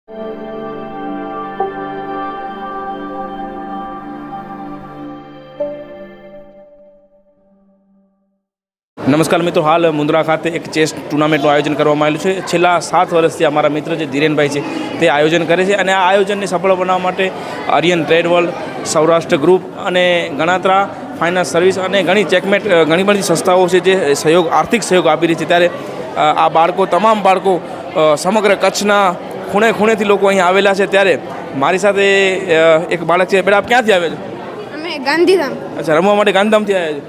નમસ્કાર મિત્રો, હાલ મુન્દ્રા ખાતે એક ચેસ ટુર્નામેન્ટનું આયોજન કરવામાં આવેલું છે. છેલ્લા 7 વર્ષથી અમારા મિત્ર જે ધીરેનભાઈ છે તે આયોજન કરે છે અને આ આયોજનને સફળ બનાવવા માટે Aryan trade world, Saurashtra group અને ગણાત્રા ફાઇનાન્સ સર્વિસ અને ઘણી બધી સંસ્થાઓ છે જે આર્થિક સહયોગ આપી રહી છે. ત્યારે આ બાળકો, તમામ બાળકો સમગ્ર કચ્છના ખૂણે ખૂણેથી લોકો અહીં આવેલા છે. ત્યારે મારી સાથે એક બાળક છે. બેટા, આપ ક્યાંથી આવે છે? અમે ગાંધીધામ. અચ્છા, રમવા માટે ગાંધીધામથી આવ્યા છે.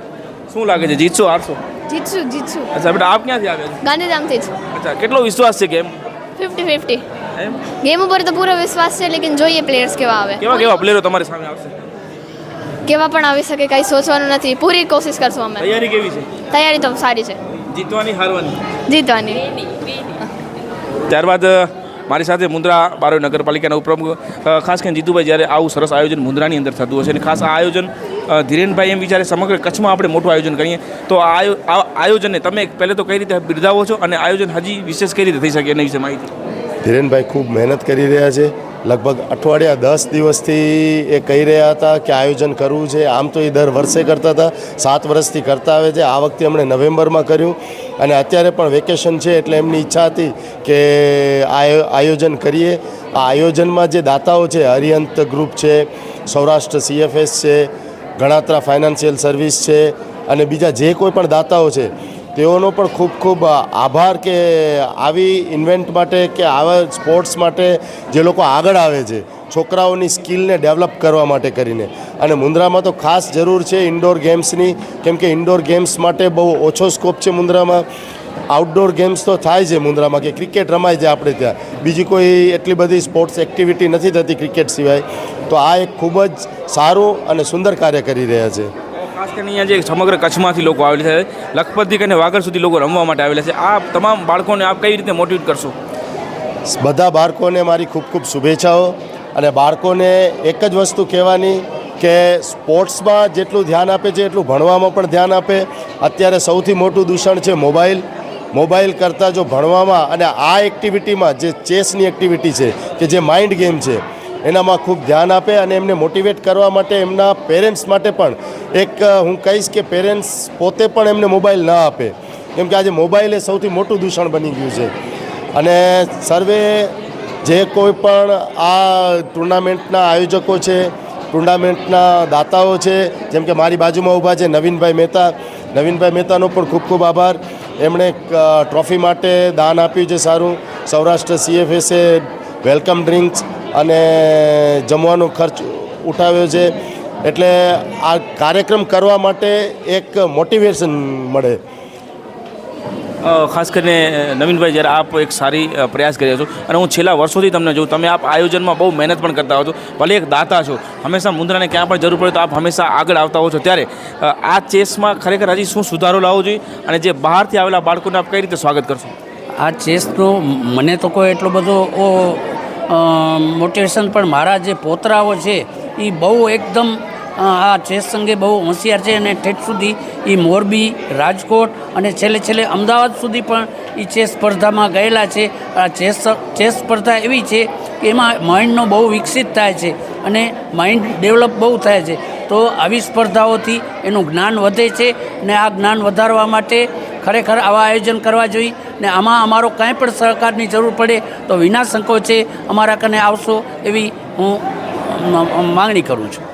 શું લાગે છે, જીતશો હારશો? જીતશું. અચ્છા બેટા, આપ ક્યાંથી આવ્યા છો? ગાંધીધામથી જ. અચ્છા, કેટલો વિશ્વાસ છે ગેમ? 50-50. એમ ગેમ ઉપર તો પૂરો વિશ્વાસ છે, લેકિન જોઈએ પ્લેયર્સ કેવા આવે. કેવા પ્લેયરો તમારી સામે આવશે? કેવા પણ આવી શકે, કંઈ સોચવાનું નથી. પૂરી કોશિશ કરશું અમે. તૈયારી કેવી છે? તૈયારી તો સારી છે. જીતવાની, હારવાની? જીતવાની. ત્યારબાદ મારી સાથે મુન્દ્રા બારોઈ નગરપાલિકાના ઉપપ્રમુખ ખાસ કરીને જીતુભાઈ, જ્યારે આવું સરસ આયોજન મુન્દ્રાની અંદર થતું હશે અને ખાસ આ આયોજન ધીરેનભાઈ એમ વિચારે સમગ્ર કચ્છમાં આપણે મોટું આયોજન કરીએ, તો આ આયોજનને તમે પહેલાં તો કઈ રીતે બિરદાવો છો અને આયોજન હજી વિશેષ કઈ રીતે થઈ શકે એના વિશે માહિતી? ધીરેનભાઈ ખૂબ મહેનત કરી રહ્યા છે. લગભગ અઠવાડિયા 10 દિવસથી એ કહી રહ્યા હતા કે આયોજન કરવું છે. આમ તો એ દર વર્ષે કરતા હતા, 7 વર્ષથી કરતા આવે છે. આ વખતે એમણે નવેમ્બરમાં કર્યું અને અત્યારે પણ વેકેશન છે એટલે એમની ઈચ્છા હતી કે આયોજન કરીએ. આ આયોજનમાં જે દાતાઓ છે, હરિયંત ગ્રુપ છે, સૌરાષ્ટ્ર CFS છે, ગણાત્રા ફાઇનાન્શિયલ સર્વિસ છે અને બીજા જે કોઈ પણ દાતાઓ છે તેઓનો પણ ખૂબ ખૂબ આભાર કે આવી ઇવેન્ટ માટે કે આવા સ્પોર્ટ્સ માટે જે લોકો આગળ આવે છે છોકરાઓની સ્કિલને ડેવલપ કરવા માટે કરીને. અને મુન્દ્રામાં તો ખાસ જરૂર છે ઇન્ડોર ગેમ્સની, કેમ કે ઇન્ડોર ગેમ્સ માટે બહુ ઓછો સ્કોપ છે મુન્દ્રામાં. આઉટડોર ગેમ્સ તો થાય છે મુન્દ્રામાં, કે ક્રિકેટ રમાય છે આપણે ત્યાં, બીજી કોઈ એટલી બધી સ્પોર્ટ્સ એક્ટિવિટી નથી થતી ક્રિકેટ સિવાય. તો આ એક ખૂબ જ સારું અને સુંદર કાર્ય કરી રહ્યા છે. ખાસ કરીને અહીંયા જે સમગ્ર કચ્છમાંથી લોકો આવેલા છે, લખપતથી કરીને વાગડ સુધી લોકો રમવા માટે આવેલા છે. આ તમામ બાળકોને આપ કઈ રીતે મોટિવેટ કરશો? બધા બાળકોને મારી ખૂબ ખૂબ શુભેચ્છાઓ. અને બાળકોને એક જ વસ્તુ કહેવાની કે સ્પોર્ટ્સમાં જેટલું ધ્યાન આપે છે એટલું ભણવામાં પણ ધ્યાન આપે. અત્યારે સૌથી મોટું દૂષણ છે મોબાઈલ કરતાં જો ભણવામાં અને આ એક્ટિવિટીમાં જે ચેસની એક્ટિવિટી છે કે જે માઇન્ડ ગેમ છે એનામાં ખૂબ ધ્યાન આપે. અને એમને મોટિવેટ કરવા માટે એમના પેરેન્ટ્સ માટે પણ એક હું કહીશ કે પેરેન્ટ્સ પોતે પણ એમને મોબાઈલ ન આપે, કેમ કે આજે મોબાઈલ એ સૌથી મોટું દૂષણ બની ગયું છે. અને સર્વે જે કોઈ પણ આ ટુર્નામેન્ટના આયોજકો છે, ટુર્નામેન્ટના દાતાઓ છે, જેમ કે મારી બાજુમાં ઊભા છે નવીનભાઈ મહેતાનો પણ ખૂબ ખૂબ આભાર. એમણે ટ્રોફી માટે દાન આપ્યું છે સારું. સૌરાષ્ટ્ર CFSએ વેલકમ ડ્રિંક્સ અને જમવાનો ખર્ચ ઉઠાવ્યો છે. એટલે આ કાર્યક્રમ કરવા માટે એક મોટિવેશન મળે. ખાસ કરીને નવીનભાઈ, જ્યારે આપ એક સારી પ્રયાસ કરી રહ્યા છો અને હું છેલ્લા વર્ષોથી તમને જોઉં, તમે આપ આયોજનમાં બહુ મહેનત પણ કરતા હો છો, ભલે એક દાતા છો, હંમેશા મુન્દ્રાને ક્યાં પણ જરૂર પડે તો આપ હંમેશા આગળ આવતા હો છો. ત્યારે આ ચેસમાં ખરેખર હજી શું સુધારો લાવવો જોઈએ અને જે બહારથી આવેલા બાળકોને આપ કઈ રીતે સ્વાગત કરશો? આ ચેસનો મને તો કોઈ એટલો બધો મોટિવેશન, પણ મારા જે પોતરાઓ છે એ બહુ એકદમ આ ચેસ અંગે બહુ હોશિયાર છે અને ઠેઠ સુધી એ મોરબી, રાજકોટ અને છેલ્લે અમદાવાદ સુધી પણ એ ચેસ સ્પર્ધામાં ગયેલા છે. આ ચેસ સ્પર્ધા એવી છે કે એમાં માઇન્ડનો બહુ વિકસિત થાય છે અને માઇન્ડ ડેવલપ બહુ થાય છે. તો આવી સ્પર્ધાઓથી એનું જ્ઞાન વધે છે અને આ જ્ઞાન વધારવા માટે ખરેખર આવા આયોજન કરવા જોઈએ. ને આમાં અમારો કાંઈ પણ સહકારની જરૂર પડે તો વિના સંકોચે અમારા કને આવશો એવી હું માંગણી કરું છું.